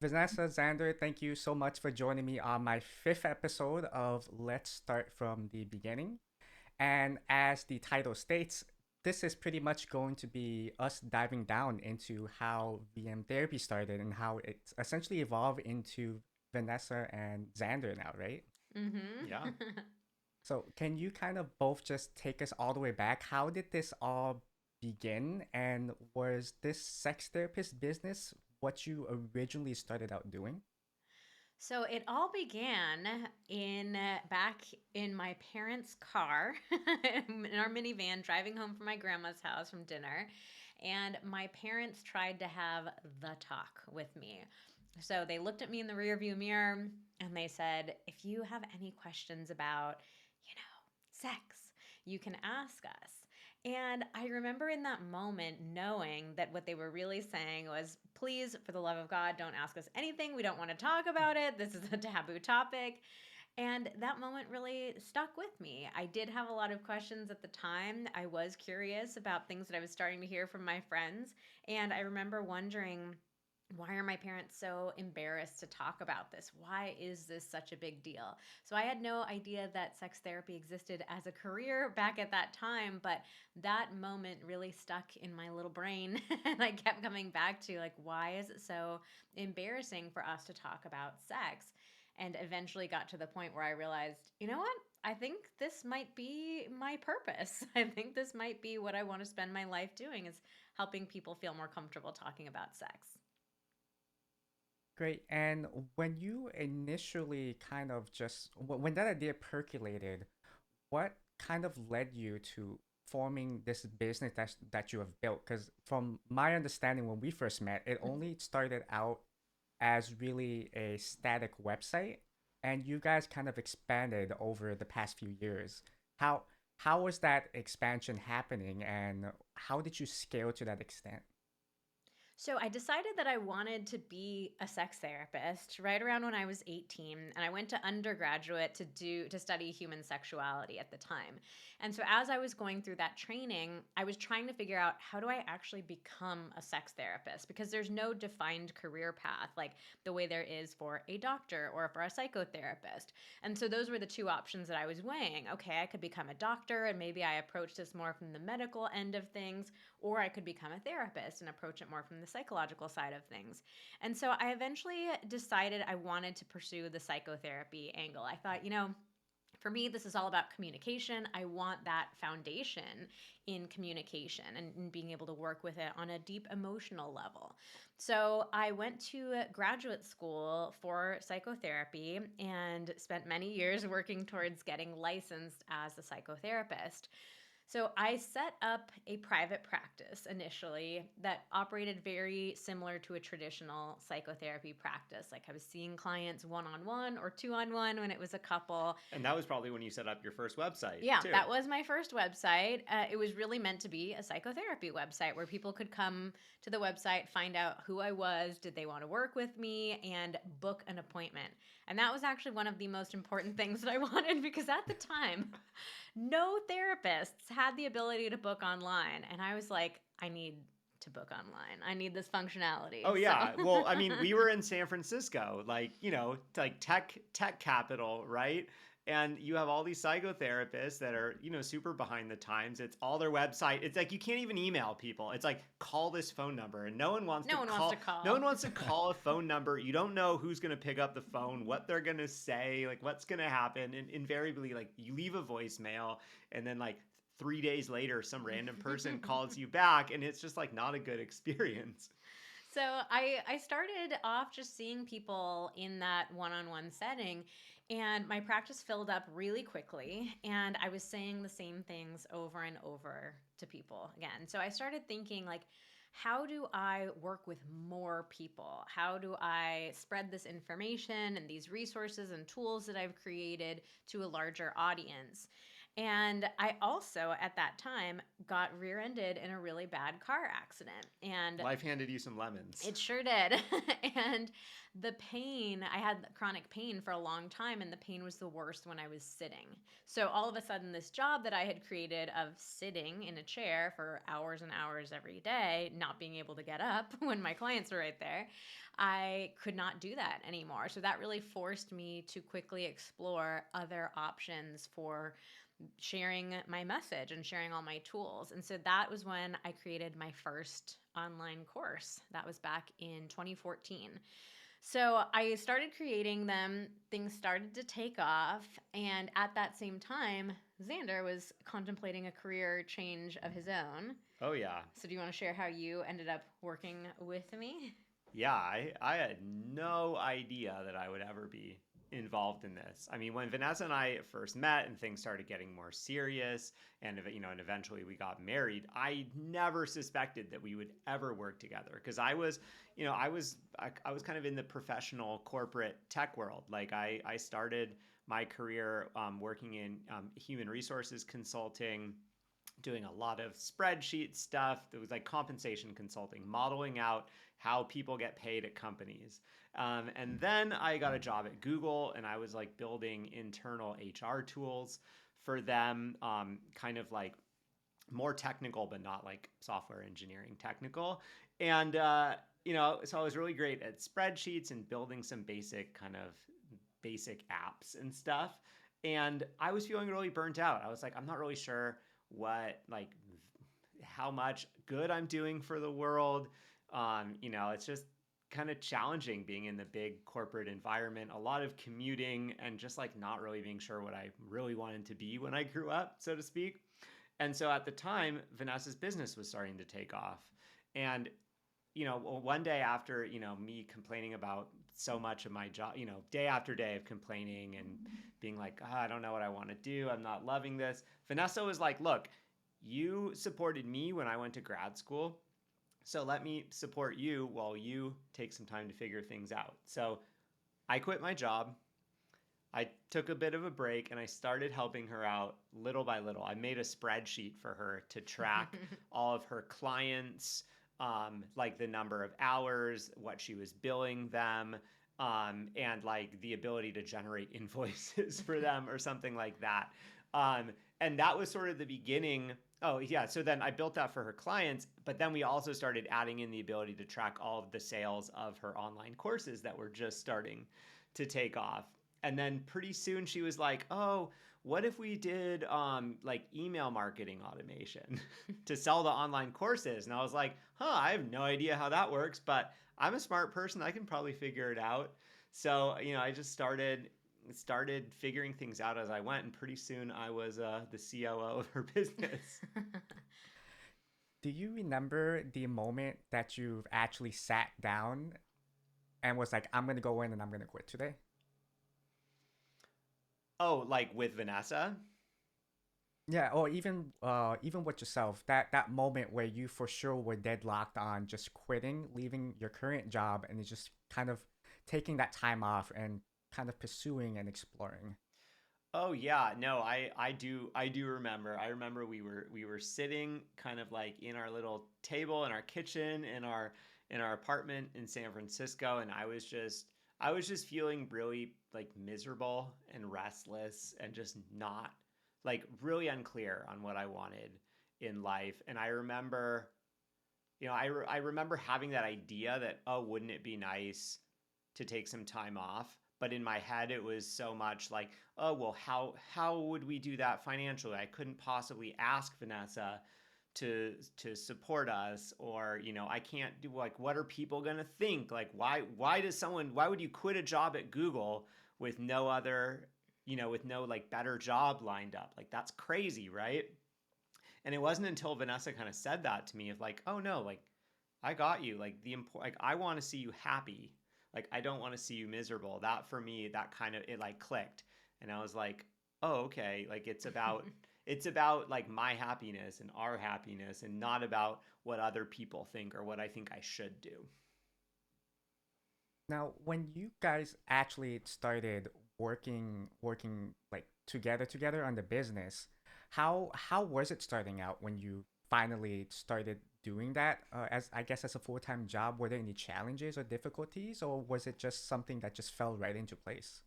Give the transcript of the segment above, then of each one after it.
Vanessa, Xander, thank you so much for joining me on my fifth episode of Let's Start from the Beginning. And as the title states, this is pretty much going to be us diving down into how VM therapy started and how it's essentially evolved into Vanessa and Xander now, right? Yeah. Mm-hmm. So, can you kind of both just take us all the way back? How did this all begin? And was this sex therapist business what you originally started out doing? So it all began in back in my parents' car in our minivan driving home from my grandma's house from dinner, and my parents tried to have the talk with me. So they looked at me in the rearview mirror and they said, "If you have any questions about, you know, sex, you can ask us." And I remember in that moment knowing that what they were really saying was, please, for the love of God, don't ask us anything. We don't want to talk about it. This is a taboo topic. And that moment really stuck with me. I did have a lot of questions at the time. I was curious about things that I was starting to hear from my friends. And I remember wondering, why are my parents so embarrassed to talk about this? Why is this such a big deal? So I had no idea that sex therapy existed as a career back at that time, but that moment really stuck in my little brain and I kept coming back to like, why is it so embarrassing for us to talk about sex? And eventually got to the point where I realized, you know what? I think this might be my purpose. I think this might be what I want to spend my life doing is helping people feel more comfortable talking about sex. Great. And when you initially kind of just, when that idea percolated, what kind of led you to forming this business that you have built? Because from my understanding, when we first met, it only started out as really a static website, and you guys kind of expanded over the past few years. How how was that expansion happening, and how did you scale to that extent? So I decided that I wanted to be a sex therapist right around when I was 18, and I went to undergraduate to study human sexuality at the time. And so as I was going through that training, I was trying to figure out, how do I actually become a sex therapist, because there's no defined career path like the way there is for a doctor or for a psychotherapist. And so those were the two options that I was weighing. Okay, I could become a doctor and maybe I approach this more from the medical end of things, or I could become a therapist and approach it more from the psychological side of things. And so I eventually decided I wanted to pursue the psychotherapy angle. I thought, for me, this is all about communication. I want that foundation in communication and being able to work with it on a deep emotional level. So I went to graduate school for psychotherapy and spent many years working towards getting licensed as a psychotherapist. So I set up a private practice initially that operated very similar to a traditional psychotherapy practice. Like I was seeing clients one on one or two on one when it was a couple. And that was probably when you set up your first website, Yeah, too. that was my first website. It was really meant to be a psychotherapy website where people could come to the website, find out who I was, did they want to work with me, and book an appointment. And that was actually one of the most important things that I wanted because at the time, no therapists had the ability to book online. And I was like, I need to book online. I need this functionality. Oh So, yeah. Well, I mean, we were in San Francisco, like, like tech capital, right? And you have all these psychotherapists that are, super behind the times. It's all their website. It's like you can't even email people. It's like call this phone number and no one wants to no one wants to call no call. one wants to call a phone number. You don't know who's going to pick up the phone, what they're going to say, like what's going to happen. And invariably like you leave a voicemail and then like 3 days later some random person calls you back and it's just like not a good experience. So I started off just seeing people in that one-on-one setting, and my practice filled up really quickly, and I was saying the same things over and over to people again. So I started thinking like, how do I work with more people? How do I spread this information and these resources and tools that I've created to a larger audience? And I also, at that time, got rear ended in a really bad car accident. And Life handed you some lemons. it sure did. And the pain, I had chronic pain for a long time, and the pain was the worst when I was sitting. So all of a sudden, this job that I had created of sitting in a chair for hours and hours every day, not being able to get up when my clients were right there, I could not do that anymore. So that really forced me to quickly explore other options for sharing my message and sharing all my tools. And so that was when I created my first online course. That was back in 2014. So I started creating them, things started to take off. And at that same time, Xander was contemplating a career change of his own. Oh, yeah. So do you want to share how you ended up working with me? Yeah, I had no idea that I would ever be involved in this. I mean, when Vanessa and I first met and things started getting more serious and and eventually we got married, I never suspected that we would ever work together because I was kind of in the professional corporate tech world. Like I started my career working in human resources consulting, doing a lot of spreadsheet stuff. It was like compensation consulting, modeling out how people get paid at companies. And then I got a job at Google and I was like building internal HR tools for them, kind of like more technical, but not like software engineering technical. And, so I was really great at spreadsheets and building some basic apps and stuff. And I was feeling really burnt out. I was like, I'm not really sure like how much good I'm doing for the world. It's just kind of challenging being in the big corporate environment, a lot of commuting and just like not really being sure what I really wanted to be when I grew up, so to speak. And so at the time, Vanessa's business was starting to take off. And one day after, me complaining about so much of my job, day after day of complaining and being like, I don't know what I want to do. I'm not loving this. Vanessa was like, look, you supported me when I went to grad school. So let me support you while you take some time to figure things out. So I quit my job. I took a bit of a break and I started helping her out little by little. I made a spreadsheet for her to track all of her clients, like the number of hours, what she was billing them, and like the ability to generate invoices for them or something like that. Um, and that was sort of the beginning. Oh, yeah. So then I built that for her clients, but then we also started adding in the ability to track all of the sales of her online courses that were just starting to take off. And then pretty soon she was like, oh, what if we did like email marketing automation to sell the online courses? And I was like, I have no idea how that works, but I'm a smart person. I can probably figure it out. So, I just started figuring things out as I went. And pretty soon I was the COO of her business. Do you remember the moment that you've actually sat down and was like, I'm going to go in and I'm going to quit today? Oh, like with Vanessa? Yeah, or even with yourself, that moment where you for sure were deadlocked on just quitting, leaving your current job, and just kind of taking that time off and kind of pursuing and exploring. Oh yeah, no, I do remember. I remember we were sitting kind of like in our little table in our kitchen in our apartment in San Francisco, and I was just feeling really like miserable and restless and just not like really unclear on what I wanted in life. And I remember, I remember having that idea that, oh, wouldn't it be nice to take some time off? But in my head, it was so much like, oh, well, how would we do that financially? I couldn't possibly ask Vanessa to support us, or I can't do, like, what are people gonna think? Like, why would you quit a job at Google with no other, with no like better job lined up? Like, that's crazy, right? And it wasn't until Vanessa kind of said that to me of like, oh no, like I got you. Like I want to see you happy. Like I don't want to see you miserable. That for me, that kind of it like clicked. And I was like, oh, okay. Like it's about like my happiness and our happiness and not about what other people think or what I think I should do. Now, when you guys actually started working like together on the business, how was it starting out when you finally started doing that? As I guess as a full-time job, were there any challenges or difficulties, or was it just something that just fell right into place?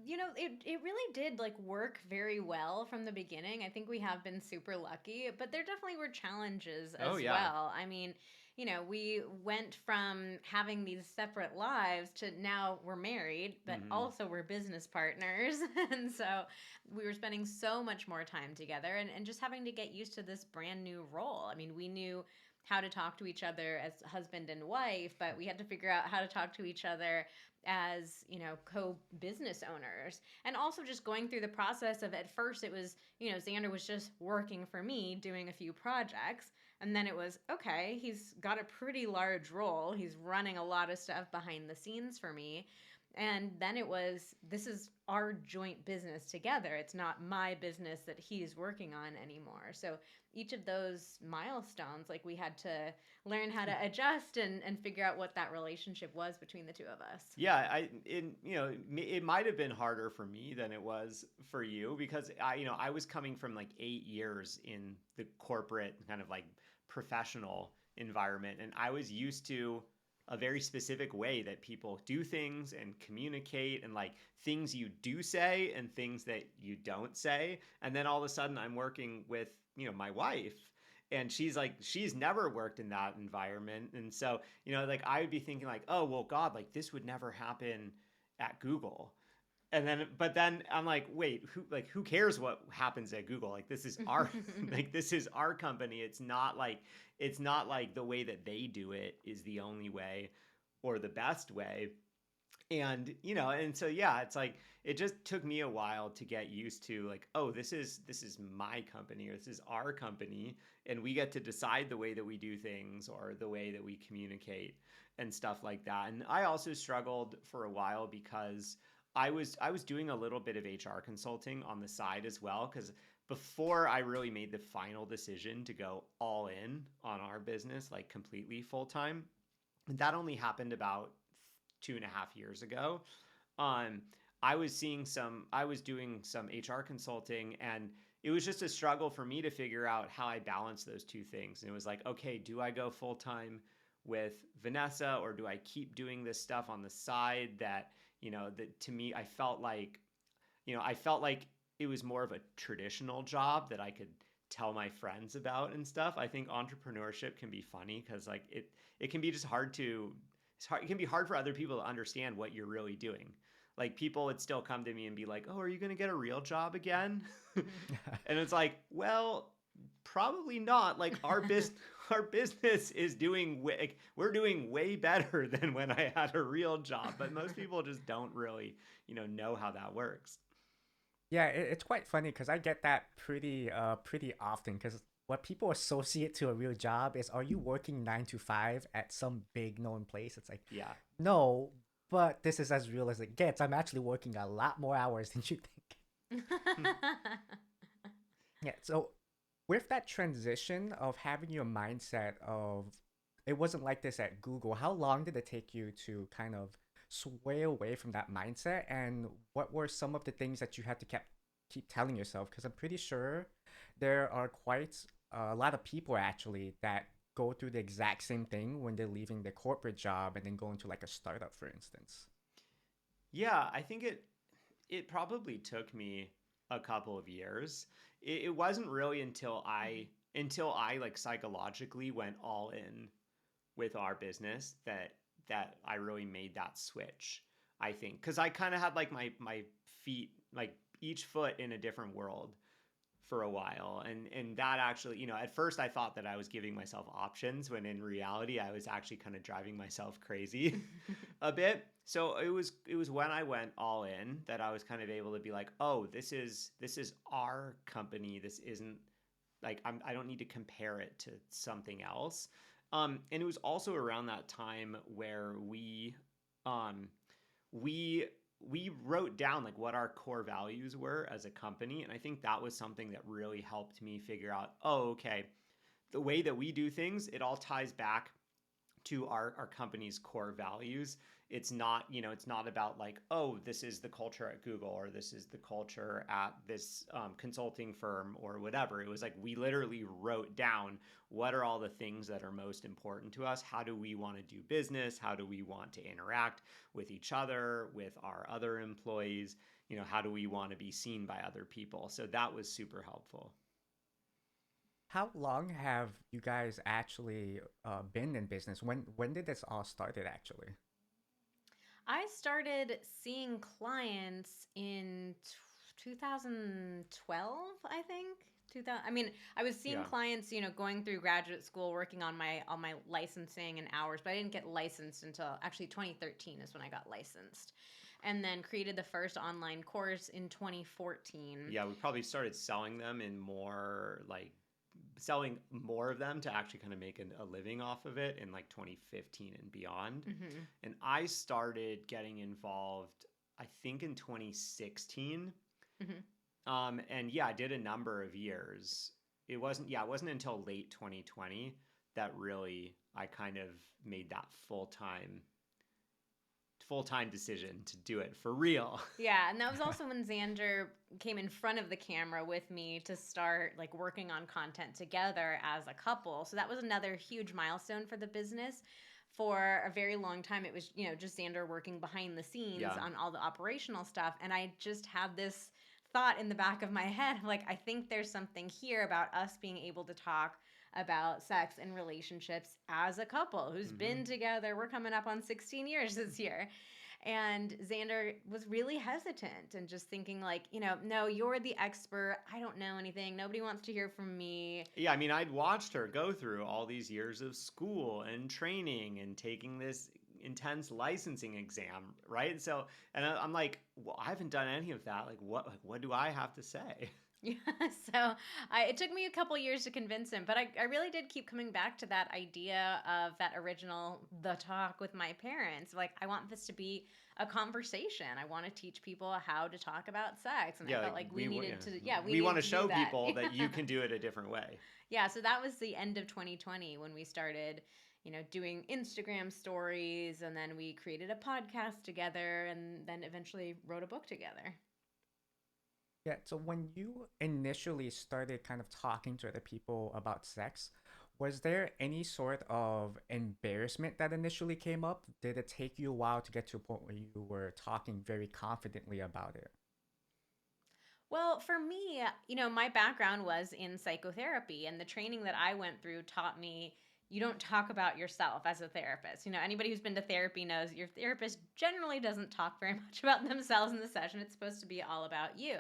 It really did like work very well from the beginning. I think we have been super lucky, but there definitely were challenges Oh as yeah. well. I mean, we went from having these separate lives to now we're married, but Hmm. also we're business partners. And so we were spending so much more time together and just having to get used to this brand new role. I mean, we knew how to talk to each other as husband and wife, but we had to figure out how to talk to each other as co-business owners, and also just going through the process of, at first it was, Xander was just working for me doing a few projects, and then it was, okay, he's got a pretty large role, he's running a lot of stuff behind the scenes for me. And then it was, this is our joint business together, it's not my business that he's working on anymore. So each of those milestones, like, we had to learn how to adjust and figure out what that relationship was between the two of us. Yeah, it might have been harder for me than it was for you because I was coming from like 8 years in the corporate kind of like professional environment, and I was used to a very specific way that people do things and communicate, and like things you do say and things that you don't say. And then all of a sudden I'm working with, my wife, and she's never worked in that environment. And so, like I would be thinking like, oh, well, God, like this would never happen at Google. And then, but then I'm like, wait, who cares what happens at Google? Like, this is our, like, this is our company. It's not like the way that they do it is the only way or the best way. And so yeah, it's like it just took me a while to get used to like, oh, this is my company, or this is our company, and we get to decide the way that we do things or the way that we communicate and stuff like that. And I also struggled for a while because I was doing a little bit of HR consulting on the side as well, because before I really made the final decision to go all in on our business, like completely full time, that only happened about 2.5 years ago. Um, I was doing some HR consulting, and it was just a struggle for me to figure out how I balance those two things. And it was like, okay, do I go full time with Vanessa, or do I keep doing this stuff on the side that to me, I felt like it was more of a traditional job that I could tell my friends about and stuff. I think entrepreneurship can be funny because like it can be just hard to it's hard, it can be hard for other people to understand what you're really doing. Like people would still come to me and be like, "Oh, are you going to get a real job again?" And it's like, "Well, probably not. Like our business is we're doing way better than when I had a real job, but most people just don't really, know how that works." Yeah, it's quite funny because I get that pretty often because what people associate to a real job is, are you working 9 to 5 at some big known place? It's like, Yeah. no, but this is as real as it gets. I'm actually working a lot more hours than you think. Yeah, so with that transition of having your mindset of it wasn't like this at Google, how long did it take you to kind of sway away from that mindset? And what were some of the things that you had to keep telling yourself? Because I'm pretty sure there are quite a lot of people actually that go through the exact same thing when they're leaving their corporate job and then going to like a startup, for instance. Yeah, I think it probably took me a couple of years. It wasn't really until I like psychologically went all in with our business that I really made that switch. I think because I kind of had like my feet, like each foot in a different world for a while, and that actually, at first I thought that I was giving myself options when in reality I was actually kind of driving myself crazy a bit. So it was when I went all in that I was kind of able to be like, oh, this is our company. This isn't like I don't need to compare it to something else. And it was also around that time where um, we we wrote down like what our core values were as a company, and I think that was something that really helped me figure out, oh, okay, the way that we do things, it all ties back to our company's core values. It's not, it's not about like, oh, this is the culture at Google or this is the culture at this consulting firm or whatever. It was like we literally wrote down what are all the things that are most important to us. How do we want to do business? How do we want to interact with each other, with our other employees? How do we want to be seen by other people? So that was super helpful. How long have you guys actually been in business? When did this all started actually? I started seeing clients in 2012, I think. 2000, I mean, I was seeing Yeah. clients, going through graduate school, working on my licensing and hours, but I didn't get licensed until actually 2013 is when I got licensed. And then created the first online course in 2014. Yeah, we probably started selling them in more like selling more of them to actually kind of make a living off of it in like 2015 and beyond. Hmm. And I started getting involved, I think, in 2016. Hmm. And yeah, I did a number of years. It wasn't until late 2020 that really I kind of made that full time decision to do it for real. Yeah, and that was also when Xander came in front of the camera with me to start like working on content together as a couple. So that was another huge milestone for the business. For a very long time, it was, just Xander working behind the scenes Yeah. on all the operational stuff. And I just had this thought in the back of my head, like, I think there's something here about us being able to talk about sex and relationships as a couple who's been together. We're coming up on 16 years this year. And Xander was really hesitant and just thinking, like, no, you're the expert. I don't know anything. Nobody wants to hear from me. Yeah, I mean, I'd watched her go through all these years of school and training and taking this intense licensing exam, right? So, and I'm like, well, I haven't done any of that. Like, what do I have to say? Yeah, so it took me a couple years to convince him, but I really did keep coming back to that idea of that original The Talk with my parents. Like, I want this to be a conversation. I want to teach people how to talk about sex. And I Yeah, felt like like we needed to, yeah, we we want needed to to do show that. people that you can do it a different way. Yeah, so that was the end of 2020 when we started, doing Instagram stories, and then we created a podcast together, and then eventually wrote a book together. Yeah, so when you initially started kind of talking to other people about sex, was there any sort of embarrassment that initially came up? Did it take you a while to get to a point where you were talking very confidently about it? Well, for me, my background was in psychotherapy, and the training that I went through taught me you don't talk about yourself as a therapist. Anybody who's been to therapy knows your therapist generally doesn't talk very much about themselves in the session. It's supposed to be all about you.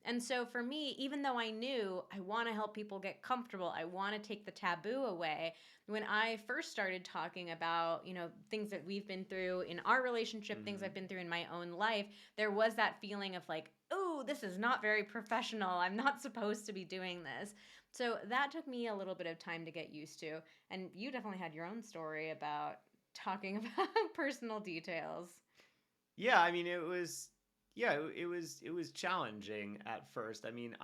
And so for me, even though I knew I want to help people get comfortable, I want to take the taboo away. When I first started talking about, things that we've been through in our relationship, things Hmm. I've been through in my own life, there was that feeling of like, oh, this is not very professional. I'm not supposed to be doing this. So that took me a little bit of time to get used to. And you definitely had your own story about talking about personal details. Yeah, I mean, it was challenging at first. I mean,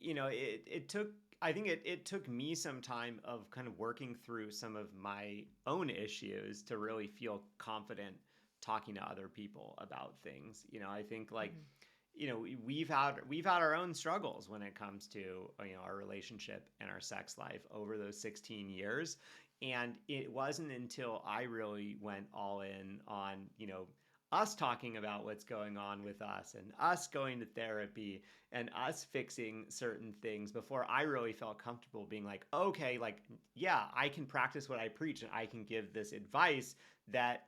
it took, I think it took me some time of kind of working through some of my own issues to really feel confident talking to other people about things. I think like, Mhm. we've had our own struggles when it comes to our relationship and our sex life over those 16 years. And it wasn't until I really went all in on us talking about what's going on with us and us going to therapy and us fixing certain things before I really felt comfortable being like, okay, like, yeah, I can practice what I preach and I can give this advice that,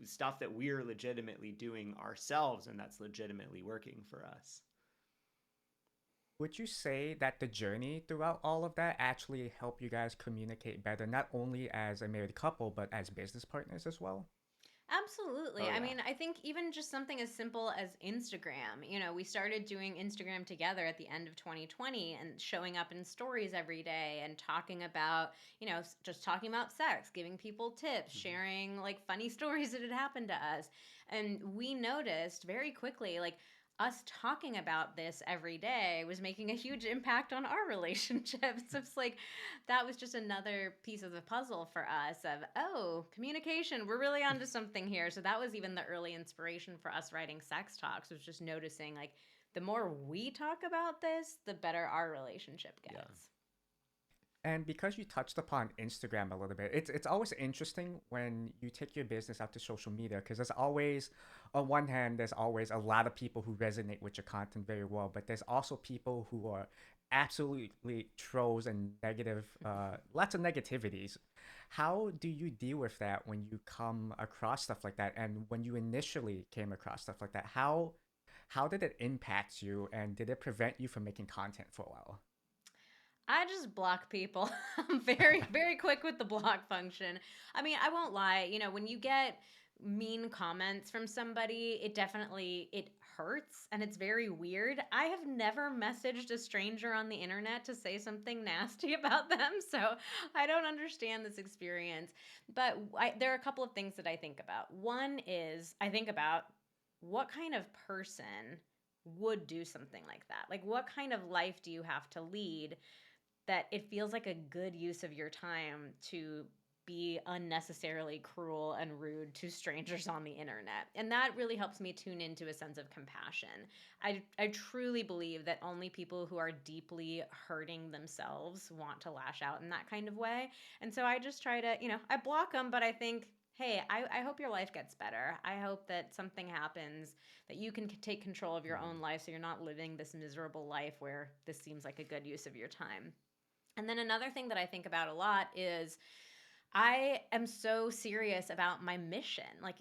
stuff that we're legitimately doing ourselves and that's legitimately working for us. Would you say that the journey throughout all of that actually helped you guys communicate better, not only as a married couple, but as business partners as well? Absolutely. Oh, I yeah. mean, I think even just something as simple as Instagram. We started doing Instagram together at the end of 2020 and showing up in stories every day and talking about, just talking about sex, giving people tips, Mhm. sharing like funny stories that had happened to us. And we noticed very quickly, like, us talking about this every day was making a huge impact on our relationships. So it's like that was just another piece of the puzzle for us of, oh, communication, we're really onto something here. So that was even the early inspiration for us writing Sex Talks, was just noticing like the more we talk about this, the better our relationship Yeah. gets. And because you touched upon Instagram a little bit, it's always interesting when you take your business out to social media because there's always, on one hand, there's always a lot of people who resonate with your content very well, but there's also people who are absolutely trolls and negative, lots of negativities. How do you deal with that when you come across stuff like that? And when you initially came across stuff like that, how did it impact you, and did it prevent you from making content for a while? I just block people. I'm very, very quick with the block function. I mean, I won't lie. You know, when you get mean comments from somebody, it hurts and it's very weird. I have never messaged a stranger on the internet to say something nasty about them, so I don't understand this experience. But there are a couple of things that I think about. One is I think about what kind of person would do something like that? Like, what kind of life do you have to lead that it feels like a good use of your time to be unnecessarily cruel and rude to strangers on the internet. And that really helps me tune into a sense of compassion. I truly believe that only people who are deeply hurting themselves want to lash out in that kind of way. And so I just try to, I block them, but I think, hey, I hope your life gets better. I hope that something happens, that you can take control of your own life so you're not living this miserable life where this seems like a good use of your time. And then another thing that I think about a lot is I am so serious about my mission. Like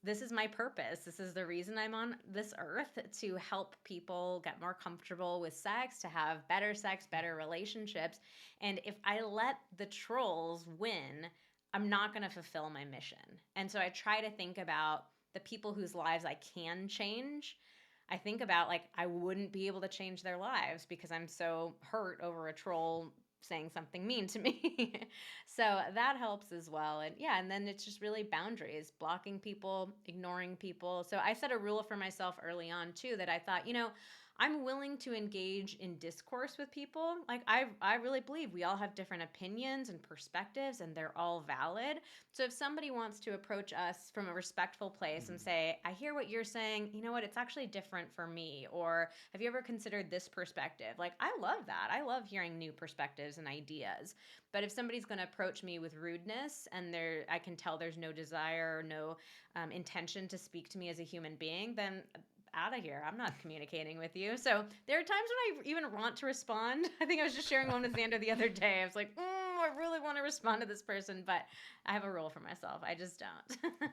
this is my purpose. This is the reason I'm on this earth, to help people get more comfortable with sex, to have better sex, better relationships. And if I let the trolls win, I'm not going to fulfill my mission. And so I try to think about the people whose lives I can change. I think about like I wouldn't be able to change their lives because I'm so hurt over a troll saying something mean to me. So that helps as well. And yeah, and then it's just really boundaries, blocking people, ignoring people. So I set a rule for myself early on too that I thought, I'm willing to engage in discourse with people. Like I really believe we all have different opinions and perspectives and they're all valid. So if somebody wants to approach us from a respectful place and say, I hear what you're saying, you know what, it's actually different for me. Or have you ever considered this perspective? Like, I love that. I love hearing new perspectives and ideas. But if somebody's going to approach me with rudeness and I can tell there's no desire or no intention to speak to me as a human being, then out of here. I'm not communicating with you. So there are times when I even want to respond. I think I was just sharing one with Xander the other day. I was like, I really want to respond to this person, but I have a rule for myself. I just don't.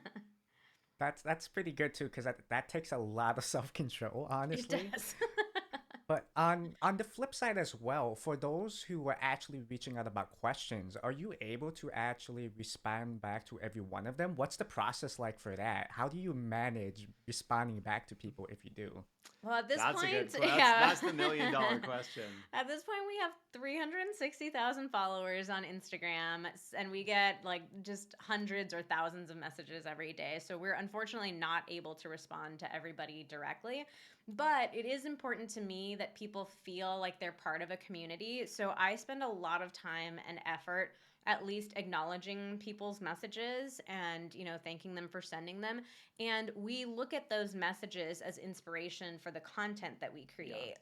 That's pretty good too, because that takes a lot of self control, It honestly. does. But on the flip side as well, for those who were actually reaching out about questions, are you able to actually respond back to every one of them? What's the process like for that? How do you manage responding back to people if you do? Well, at this That's a point, good question. yeah. That's the $1,000,000 question. At this point, we have 360,000 followers on Instagram, and we get like just hundreds or thousands of messages every day. So we're unfortunately not able to respond to everybody directly. But it is important to me that people feel like they're part of a community. So I spend a lot of time and effort at least acknowledging people's messages and, thanking them for sending them. And we look at those messages as inspiration for the content that we create. Yeah.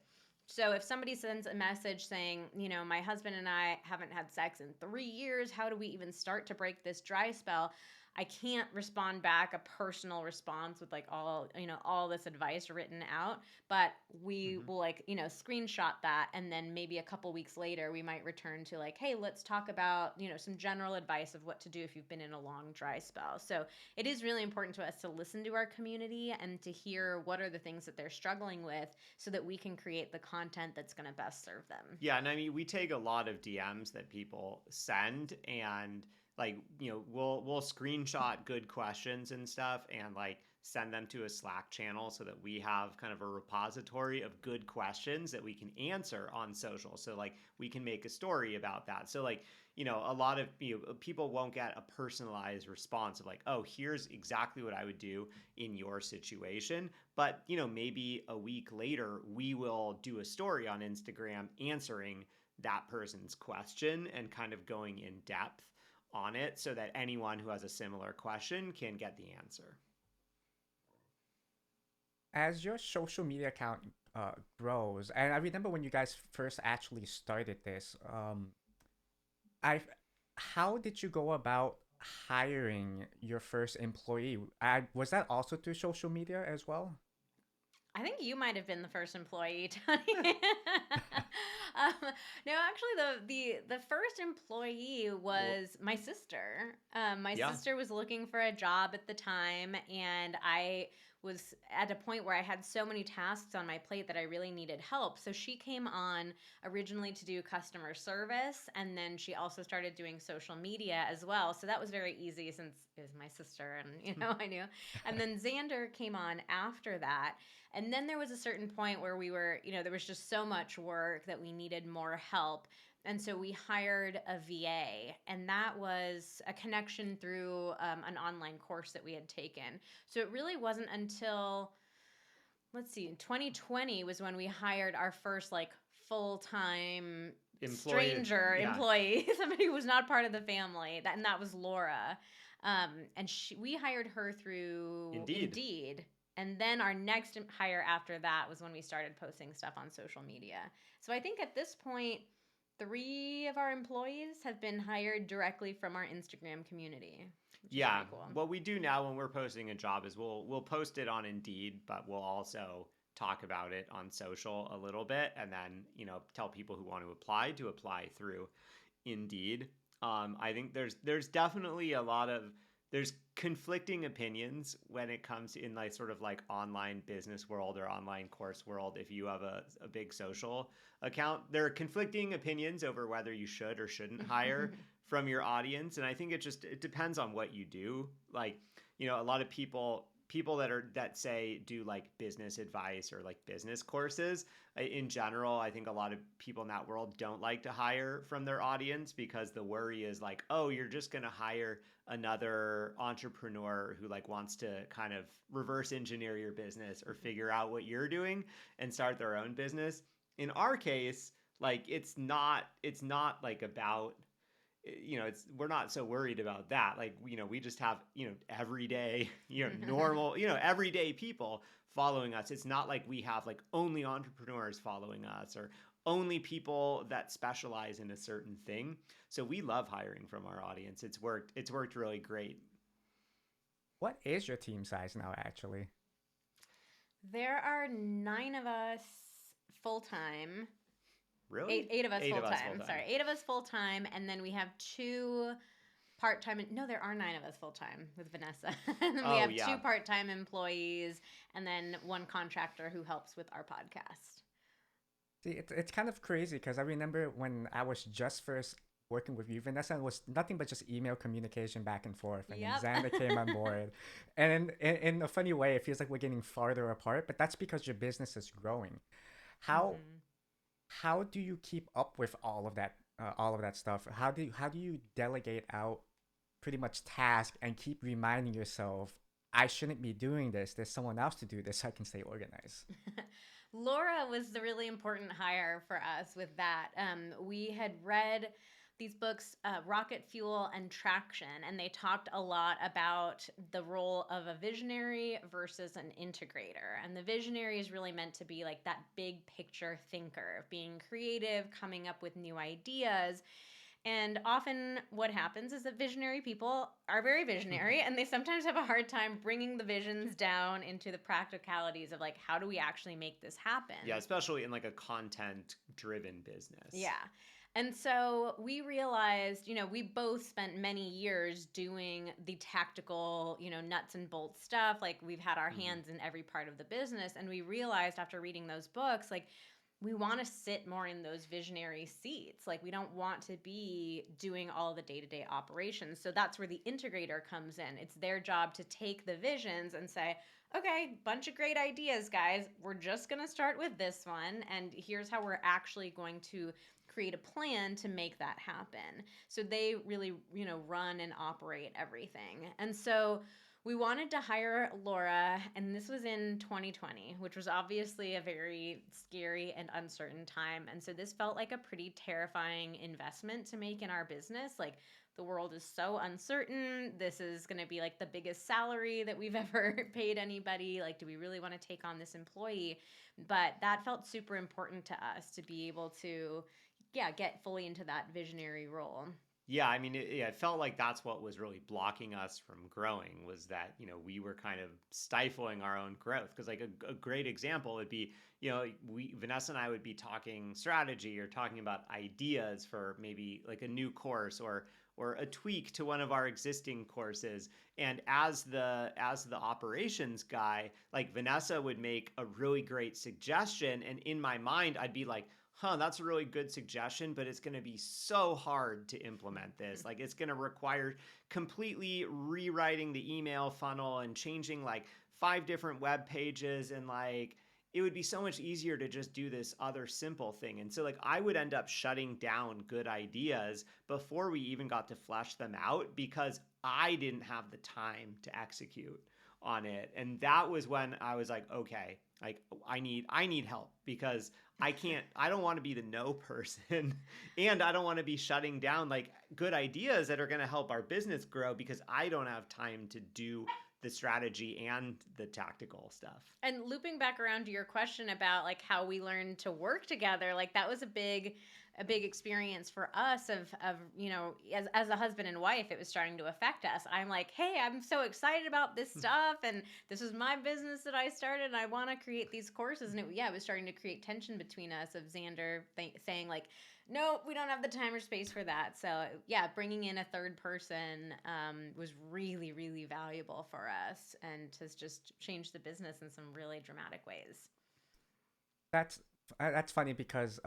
So if somebody sends a message saying, my husband and I haven't had sex in 3 years, how do we even start to break this dry spell? I can't respond back a personal response with like all this advice written out, but we will screenshot that, and then maybe a couple weeks later we might return to like, hey, let's talk about, some general advice of what to do if you've been in a long dry spell. So it is really important to us to listen to our community and to hear what are the things that they're struggling with so that we can create the content that's going to best serve them. Yeah, and I mean, we take a lot of DMs that people send, and like, we'll screenshot good questions and stuff, and like send them to a Slack channel so that we have kind of a repository of good questions that we can answer on social. So like we can make a story about that. So like, a lot of people won't get a personalized response of like, oh, here's exactly what I would do in your situation. But, maybe a week later, we will do a story on Instagram answering that person's question and kind of going in depth on it so that anyone who has a similar question can get the answer. As your social media account grows, and I remember when you guys first actually started this, I how did you go about hiring your first employee? Was that also through social media as well? I think you might have been the first employee, Tony. um, no, actually, the first employee Well, was my sister. My yeah. sister was looking for a job at the time, and I was at a point where I had so many tasks on my plate that I really needed help. So she came on originally to do customer service, and then she also started doing social media as well. So that was very easy since it was my sister, and I knew. And then Xander came on after that. And then there was a certain point where we were, there was just so much work that we needed more help. And so we hired a VA, and that was a connection through an online course that we had taken. So it really wasn't until, let's see, 2020 was when we hired our first like full time Employee. stranger Yeah, employee, somebody who was not part of the family. And that was Laura. And we hired her through indeed. Indeed. And then our next hire after that was when we started posting stuff on social media. So I think at this point, 3 of our employees have been hired directly from our Instagram community, which is Yeah, pretty cool. what we do now when we're posting a job is we'll post it on Indeed, but we'll also talk about it on social a little bit, and then tell people who want to apply through Indeed. I think there's definitely there's conflicting opinions when it comes in like sort of like online business world or online course world. If you have a big social account, there are conflicting opinions over whether you should or shouldn't hire from your audience, and I think it depends on what you do. Like, a lot of people that say do like business advice or like business courses in general, I think a lot of people in that world don't like to hire from their audience because the worry is like, oh, you're just going to hire another entrepreneur who like wants to kind of reverse engineer your business or figure out what you're doing and start their own business. In our case, like it's not like about we're not so worried about that. Like, we just have, everyday, normal, everyday people following us. It's not like we have like only entrepreneurs following us or only people that specialize in a certain thing. So we love hiring from our audience. It's worked really great. What is your team size now, actually? There are 9 of us full time. Really? Eight of us Eight full of us full time. time. Sorry, 8 of us full time, and then we have 2 part time. No, there are 9 of us full time with Vanessa. And then we Oh have 2 yeah. part time employees, and then 1 contractor who helps with our podcast. See, it's kind of crazy because I remember when I was just first working with you, Vanessa, it was nothing but just email communication back and forth. And then Yep. Xander came on board. And in a funny way, it feels like we're getting farther apart, but that's because your business is growing. How Mhm. how do you keep up with all of that stuff? How do you delegate out pretty much tasks and keep reminding yourself, I shouldn't be doing this. There's someone else to do this so I can stay organized. Laura was the really important hire for us with that. We had read these books, Rocket Fuel and Traction, and they talked a lot about the role of a visionary versus an integrator. And the visionary is really meant to be like that big picture thinker, being creative, coming up with new ideas. And often, what happens is that visionary people are very visionary and they sometimes have a hard time bringing the visions down into the practicalities of like, how do we actually make this Yeah, happen? especially in like a content driven business. Yeah. And so we realized, we both spent many years doing the tactical, nuts and bolts stuff. Like we've had our Mhm. hands in every part of the business. And we realized after reading those books, like, we want to sit more in those visionary seats. Like we don't want to be doing all the day-to-day operations. So that's where the integrator comes in. It's their job to take the visions and say, okay, bunch of great ideas, guys. We're just going to start with this one. And here's how we're actually going to create a plan to make that happen. So they really, run and operate everything. And so we wanted to hire Laura, and this was in 2020, which was obviously a very scary and uncertain time. And so this felt like a pretty terrifying investment to make in our business. Like, the world is so uncertain. This is going to be like the biggest salary that we've ever paid anybody. Like, do we really want to take on this employee? But that felt super important to us to be able to, yeah, get fully into that visionary role. Yeah, I mean, it felt like that's what was really blocking us from growing, was that, we were kind of stifling our own growth. Because like a great example would be, Vanessa and I would be talking strategy or talking about ideas for maybe like a new course or a tweak to one of our existing courses. And as the operations guy, like Vanessa would make a really great suggestion, and in my mind I'd be like, that's a really good suggestion, but it's going to be so hard to implement this. Like, it's going to require completely rewriting the email funnel and changing like 5 different web pages. And like, it would be so much easier to just do this other simple thing. And so like, I would end up shutting down good ideas before we even got to flesh them out because I didn't have the time to execute on it. And that was when I was like, okay, like I need help because I don't want to be the no person and I don't want to be shutting down like good ideas that are going to help our business grow because I don't have time to do the strategy and the tactical stuff. And looping back around to your question about like how we learned to work together, like that was a big experience for us of as a husband and wife. It was starting to affect us. I'm like, hey, I'm so excited about this stuff, and this is my business that I started, and I want to create these courses. And it was starting to create tension between us of Xander saying like, no, we don't have the time or space for that. So yeah, bringing in a third person was really, really valuable for us and has just changed the business in some really dramatic ways. That's that's funny because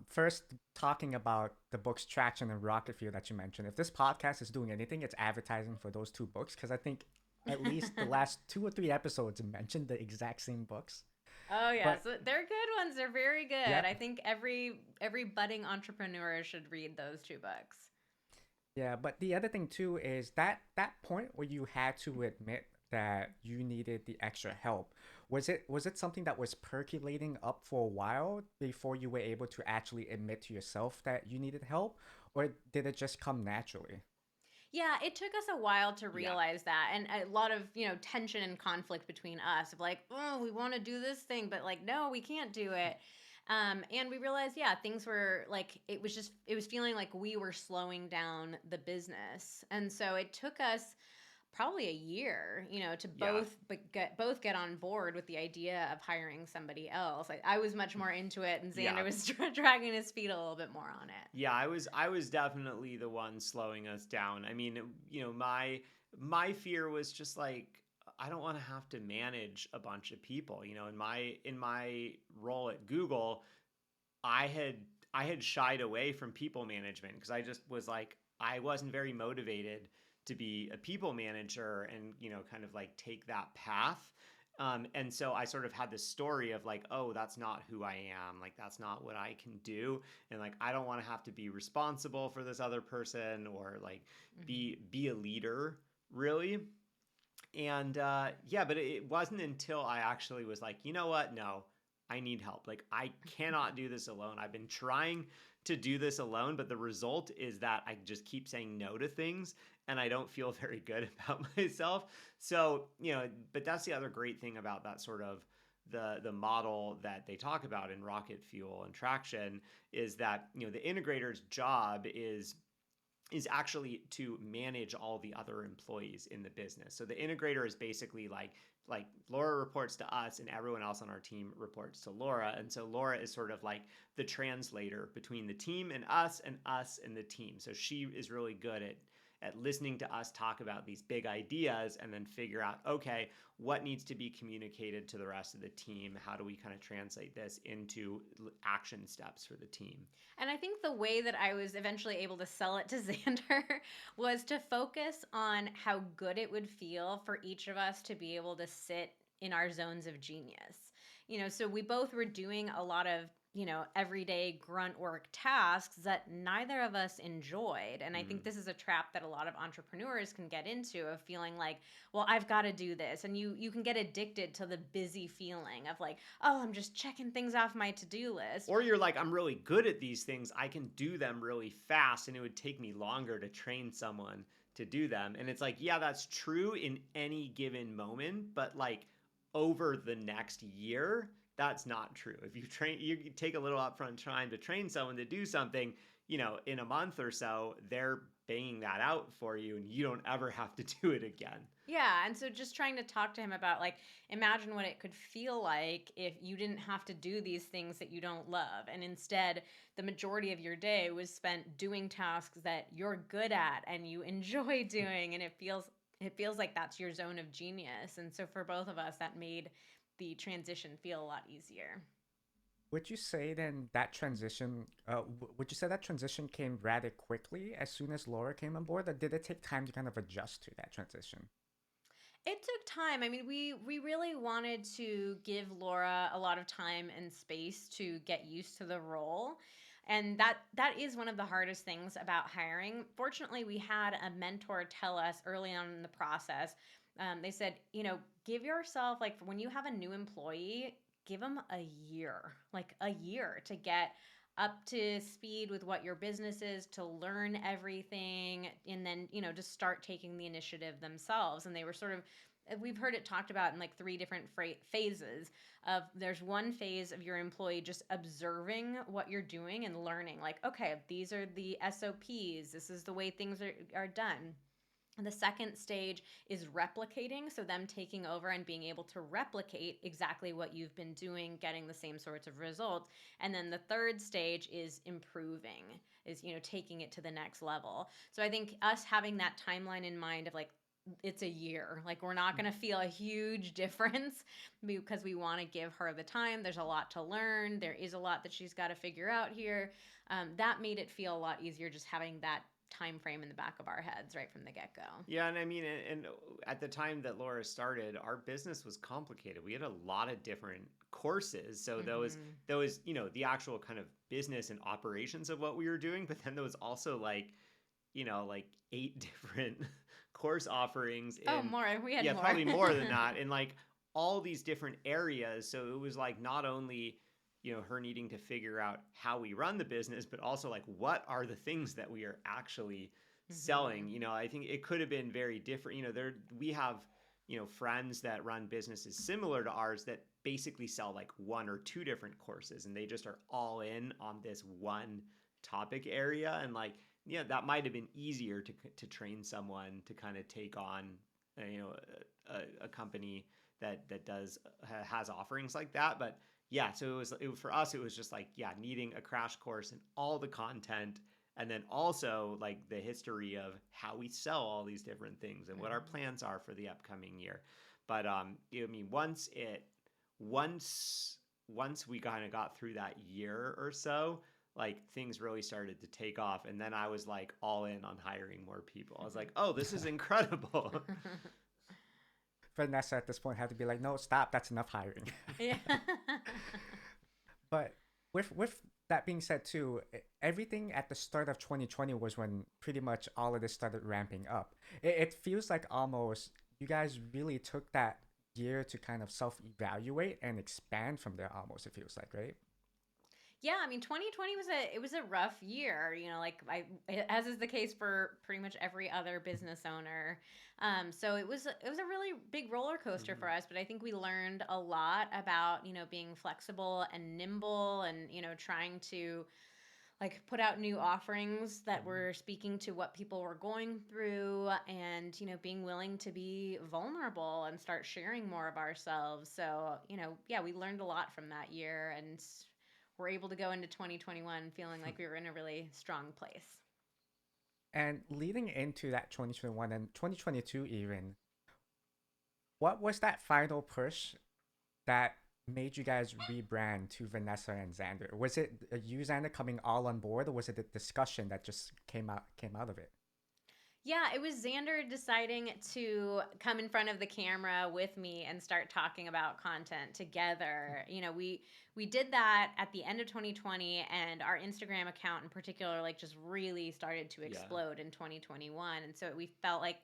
first talking about the books Traction and Rocket Fuel that you mentioned. If this podcast is doing anything, it's advertising for those 2 books because I think at least the last 2 or 3 episodes mentioned the exact same books. Oh yeah, But so they're good ones. They're very good. yeah, I think every budding entrepreneur should read those 2 books. yeah. But the other thing too is that point where you had to admit that you needed the extra help. Was it something that was percolating up for a while before you were able to actually admit to yourself that you needed help, or did it just come naturally? Yeah, it took us a while to Yeah. realize that, and a lot of tension and conflict between us of like, oh, we want to do this thing, but like, no, we can't do it. And we realized, yeah, things were like it was feeling like we were slowing down the business, and so it took us probably a year, to Yeah. both get on board with the idea of hiring somebody else. I was much more into it, and Xander Yeah. was dragging his feet a little bit more on it. Yeah, I was definitely the one slowing us down. I mean, my fear was just like I don't want to have to manage a bunch of people. In my role at Google, I had I had shied away from people management because I just was like I wasn't very motivated to be a people manager and kind of like take that path. And so I sort of had this story of like, oh, that's not who I am. Like that's not what I can do, and like I don't want to have to be responsible for this other person or like Hmm. be a leader really. And yeah, but it wasn't until I actually was like, you know what? No, I need help. Like, I cannot do this alone. I've been trying to do this alone, but the result is that I just keep saying no to things and I don't feel very good about myself. So, but that's the other great thing about that sort of the model that they talk about in Rocket Fuel and Traction is that, the integrator's job is actually to manage all the other employees in the business. So the integrator is basically like Laura reports to us and everyone else on our team reports to Laura. And so Laura is sort of like the translator between the team and us and the team. So she is really good at listening to us talk about these big ideas and then figure out, okay, what needs to be communicated to the rest of the team? How do we kind of translate this into action steps for the team? And I think the way that I was eventually able to sell it to Xander was to focus on how good it would feel for each of us to be able to sit in our zones of genius. So we both were doing a lot of, everyday grunt work tasks that neither of us enjoyed. And I think this is a trap that a lot of entrepreneurs can get into, of feeling like, well, I've got to do this. And you can get addicted to the busy feeling of like, oh, I'm just checking things off my to-do list. Or you're like, I'm really good at these things. I can do them really fast, and it would take me longer to train someone to do them. And it's like, yeah, that's true in any given moment, but like over the next year, that's not true. If you take a little upfront time to train someone to do something, in a month or so, they're banging that out for you, and you don't ever have to do it again. Yeah, and so just trying to talk to him about, like, imagine what it could feel like if you didn't have to do these things that you don't love, and instead the majority of your day was spent doing tasks that you're good at and you enjoy doing, and it feels like that's your zone of genius. And so for both of us, that made the transition feel a lot easier. Would you say then that transition, would you say that transition came rather quickly as soon as Laura came on board, or did it take time to kind of adjust to that transition? It took time. I mean, we really wanted to give Laura a lot of time and space to get used to the role. And that is one of the hardest things about hiring. Fortunately, we had a mentor tell us early on in the process. They said, give yourself, like, when you have a new employee, give them a year to get up to speed with what your business is, to learn everything, and then, to start taking the initiative themselves. And they were sort of, we've heard it talked about in like three different phases of, there's one phase of your employee just observing what you're doing and learning, like, okay, these are the SOPs, this is the way things are done. The second stage is replicating, so them taking over and being able to replicate exactly what you've been doing, getting the same sorts of results. And then the third stage is improving, is, taking it to the next level. So I think us having that timeline in mind of like, it's a year, like, we're not going to feel a huge difference because we want to give her the time. There's a lot to learn. There is a lot that she's got to figure out here. That made it feel a lot easier, just having that time frame in the back of our heads right from the get-go. Yeah, and I mean, and at the time that Laura started, our business was complicated. We had a lot of different courses, so there was the actual kind of business and operations of what we were doing, but then there was also like 8 different course offerings Oh, in, more. We had yeah, more. probably more than that, in like all these different areas. So it was like not only her needing to figure out how we run the business, but also like what are the things that we are actually selling. I think it could have been very different. There we have friends that run businesses similar to ours that basically sell like 1 or 2 different courses, and they just are all in on this one topic area. And like, yeah, that might have been easier to train someone to kind of take on a company that does has offerings like that. But yeah, so it was for us, it was just like, yeah, needing a crash course in all the content, and then also like the history of how we sell all these different things and what our plans are for the upcoming year. But I mean, once we kind of got through that year or so, like things really started to take off, and then I was like all in on hiring more people. I was like, oh, this is incredible. Vanessa at this point had to be like, no, stop, that's enough hiring. Yeah. But with that being said too, everything at the start of 2020 was when pretty much all of this started ramping up. It feels like almost you guys really took that year to kind of self-evaluate and expand from there, almost, it feels like, right? Yeah, I mean, 2020 was a rough year, like, as is the case for pretty much every other business owner. So it was a really big roller coaster for us, but I think we learned a lot about, being flexible and nimble, and, trying to, like, put out new offerings that were speaking to what people were going through, and, being willing to be vulnerable and start sharing more of ourselves. So, yeah, we learned a lot from that year, and we're able to go into 2021 feeling like we were in a really strong place. And leading into that 2021 and 2022 even, what was that final push that made you guys rebrand to Vanessa and Xander? Was it you, Xander, coming all on board, or was it the discussion that just came out of it? Yeah, it was Xander deciding to come in front of the camera with me and start talking about content together. We did that at the end of 2020, and our Instagram account in particular like just really started to Yeah. explode in 2021. And so we felt like,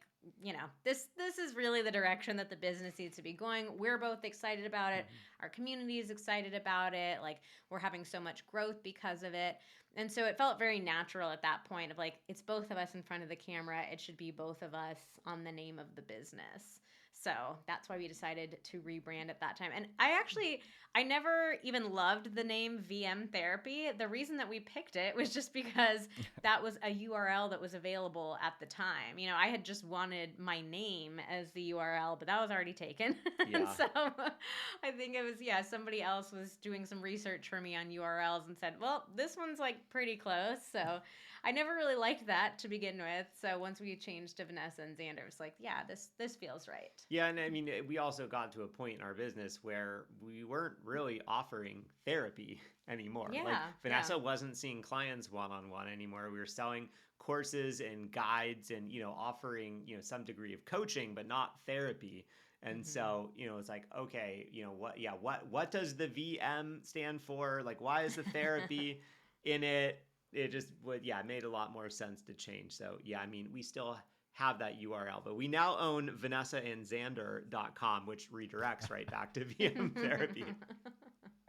this is really the direction that the business needs to be going. We're both excited about it. Our community is excited about it. Like, we're having so much growth because of it. And so it felt very natural at that point of like, it's both of us in front of the camera. It should be both of us on the name of the business. So that's why we decided to rebrand at that time. And I never even loved the name VM Therapy. The reason that we picked it was just because that was a URL that was available at the time. I had just wanted my name as the URL, but that was already taken. Yeah. So I think it was, yeah, somebody else was doing some research for me on URLs and said, well, this one's like pretty close. So I never really liked that to begin with. So once we changed to Vanessa and Xander, it was like, yeah, this feels right. Yeah, and I mean, we also got to a point in our business where we weren't really offering therapy anymore. Like Yeah, Vanessa wasn't seeing clients one-on-one anymore. We were selling courses and guides and, offering, some degree of coaching, but not therapy. And so, it's like, okay, what does the VM stand for? Like, why is the therapy in it? It just would, yeah, it made a lot more sense to change. So, yeah, I mean, we still have that URL, but we now own vanessaandxander.com, which redirects right back to VM therapy.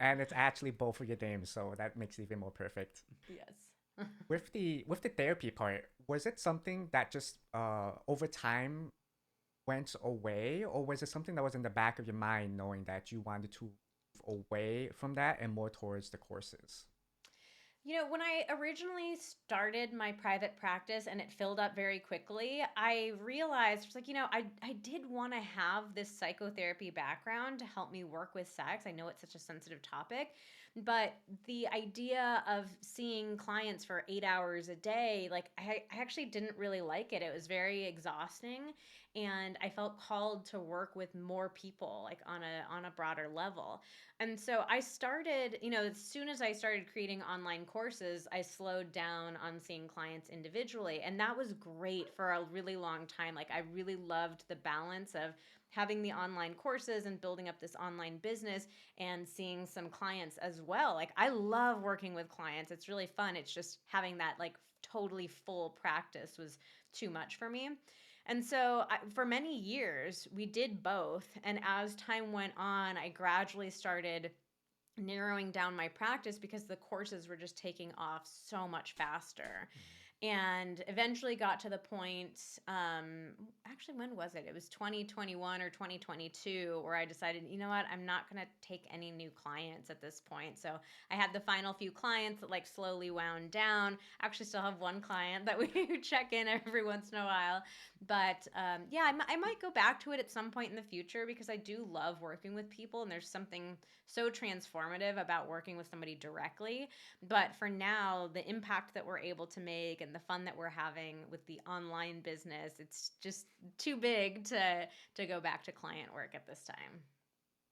And it's actually both of your names, so that makes it even more perfect. Yes. With the therapy part, was it something that just over time went away, or was it something that was in the back of your mind, knowing that you wanted to move away from that and more towards the courses? When I originally started my private practice and it filled up very quickly, I realized, it's like, I did want to have this psychotherapy background to help me work with sex. I know it's such a sensitive topic, but the idea of seeing clients for 8 hours a day, like, I actually didn't really like it. It was very exhausting. And I felt called to work with more people, like on a broader level. And so I started, as soon as I started creating online courses, I slowed down on seeing clients individually. And that was great for a really long time. Like, I really loved the balance of having the online courses and building up this online business and seeing some clients as well. Like, I love working with clients. It's really fun. It's just having that like totally full practice was too much for me. And so for many years, we did both. And as time went on, I gradually started narrowing down my practice because the courses were just taking off so much faster. And eventually got to the point, actually, when was it? It was 2021 or 2022 where I decided, you know what, I'm not going to take any new clients at this point. So I had the final few clients that like slowly wound down. I actually still have one client that we check in every once in a while. But yeah, I might go back to it at some point in the future because I do love working with people, and there's something so transformative about working with somebody directly. But for now, the impact that we're able to make and the fun that we're having with the online business, it's just too big to go back to client work at this time.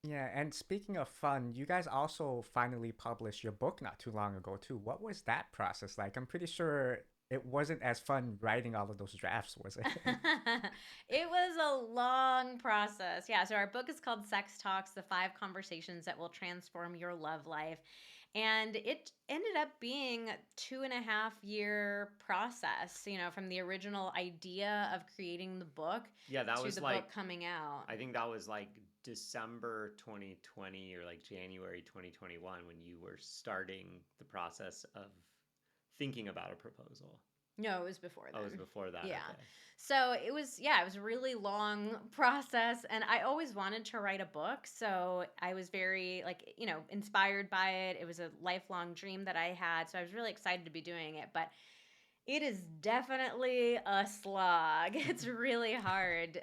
Yeah, and speaking of fun, you guys also finally published your book not too long ago too. What was that process like? I'm pretty sure it wasn't as fun writing all of those drafts, was it? It was a long process. Yeah, so our book is called Sex Talks: The 5 Conversations That Will Transform Your Love Life. And it ended up being a 2.5 year process, from the original idea of creating the book Yeah, that to was the like, book coming out. I think that was like December 2020 or like January 2021 when you were starting the process of thinking about a proposal. No, it was before Oh, it was then. before that. Yeah. Okay. So it was, yeah, it was a really long process. And I always wanted to write a book. So I was very, like, inspired by it. It was a lifelong dream that I had. So I was really excited to be doing it. But it is definitely a slog. It's really hard.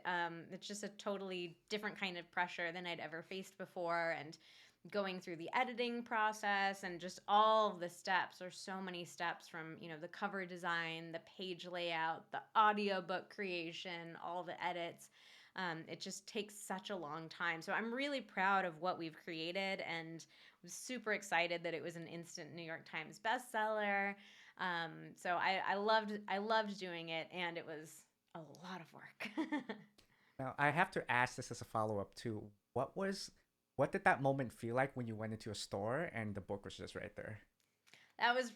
It's just a totally different kind of pressure than I'd ever faced before. And going through the editing process and just all of the steps. There's so many steps from, the cover design, the page layout, the audiobook creation, all the edits. It just takes such a long time. So I'm really proud of what we've created and was super excited that it was an instant New York Times bestseller. So I loved doing it, and it was a lot of work. Now, I have to ask this as a follow-up too. What did that moment feel like when you went into a store and the book was just right there?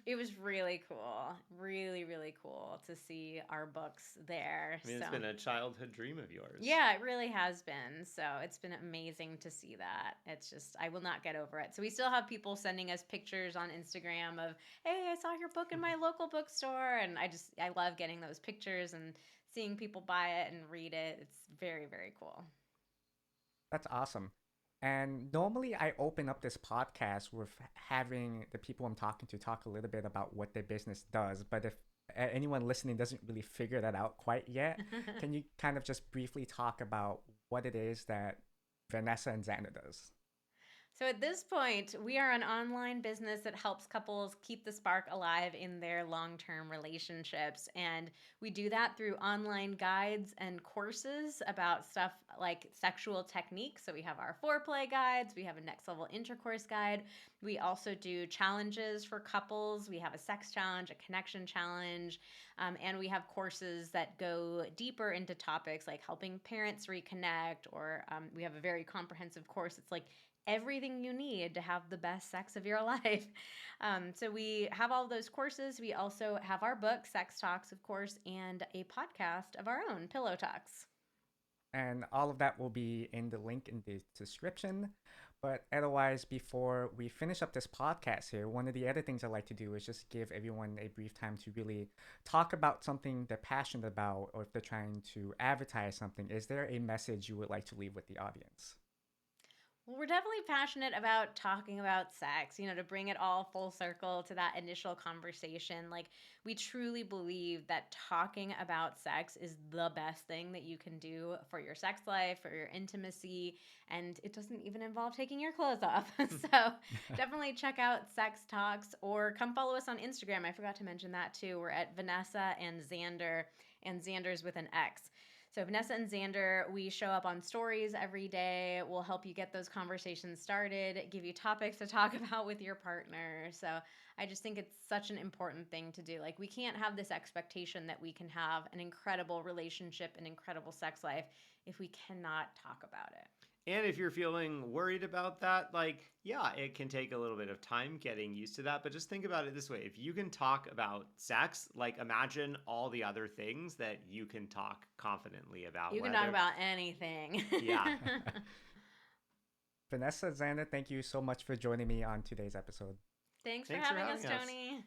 It was really cool. Really, really cool to see our books there. I mean, it's So been a childhood dream of yours. yeah, it really has been. So it's been amazing to see that. It's just I will not get over it. So we still have people sending us pictures on Instagram of, "Hey, I saw your book in my local bookstore." And I love getting those pictures and seeing people buy it and read it. It's very, very cool. That's awesome. And normally I open up this podcast with having the people I'm talking to talk a little bit about what their business does. But if anyone listening doesn't really figure that out quite yet, can you kind of just briefly talk about what it is that Vanessa and Xander does? So at this point, we are an online business that helps couples keep the spark alive in their long term relationships. And we do that through online guides and courses about stuff like sexual techniques. So we have our foreplay guides, we have a next level intercourse guide. We also do challenges for couples. We have a sex challenge, a connection challenge, and we have courses that go deeper into topics like helping parents reconnect, or we have a very comprehensive course. It's like everything you need to have the best sex of your life. So we have all those courses. We also have our book, Sex Talks, of course, and a podcast of our own, Pillow Talks. And all of that will be in the link in the description. But otherwise, before we finish up this podcast here, one of the other things I like to do is just give everyone a brief time to really talk about something they're passionate about, or if they're trying to advertise something. Is there a message you would like to leave with the audience? Well, we're definitely passionate about talking about sex, to bring it all full circle to that initial conversation. Like, we truly believe that talking about sex is the best thing that you can do for your sex life, for your intimacy, and it doesn't even involve taking your clothes off. So, definitely check out Sex Talks or come follow us on Instagram. I forgot to mention that too. We're at Vanessa and Xander's with an X. So, Vanessa and Xander, we show up on stories every day. We'll help you get those conversations started, give you topics to talk about with your partner. So, I just think it's such an important thing to do. Like, we can't have this expectation that we can have an incredible relationship, an incredible sex life, if we cannot talk about it. And if you're feeling worried about that, like, yeah, it can take a little bit of time getting used to that. But just think about it this way. If you can talk about sex, like, imagine all the other things that you can talk confidently about. You can talk about anything. Yeah. Vanessa, Xander, thank you so much for joining me on today's episode. Thanks for Thanks for having us, having us. Tony.